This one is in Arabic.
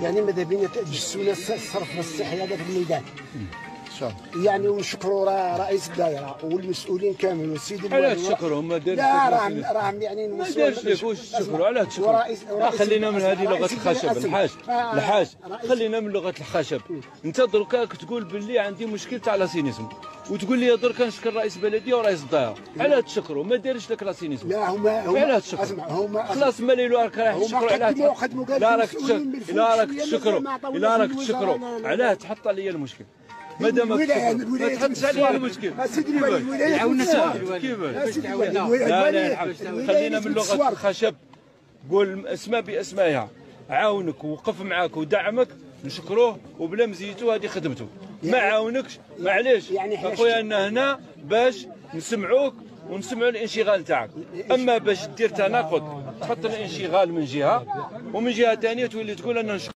يعني ماذا بينا تجسونا الصرف الصحي هذا في الميدان ان شاء الله. يعني ونشكروا رئيس الدائره والمسؤولين كامل والسيد علاه تشكرهم ما دارش لا راهم يعني ما دارش لك واش تشكروا علاه تشكروا خلينا من هذه لغه الخشب الحاج خلينا من لغه الخشب انت دركا تقول باللي عندي مشكل تاع لاسينيزم وتقول لي دركا نشكر رئيس البلديه ورئيس الدائره علاه تشكروا ما دارش لك لاسينيزم لا هما علاه تشكروا خلاص مالي راك تشكروا علاه لا راك تشكروا علاه تحط عليا المشكل مادام ما تحطش عليا المشكل سيدي الوالي يعاوننا كيفاش لا خلينا من لغه الخشب قول اسماء باسمائها عاونك ووقف معاك ودعمك نشكروه وبلا مزيتو هذه خدمته ما عاونكش معليش اخويا انا هنا باش نسمعوك ونسمعوا الانشغال تاعك اما باش دير تناقض تحط الانشغال من جهه ومن جهه ثانيه تولي تقول انا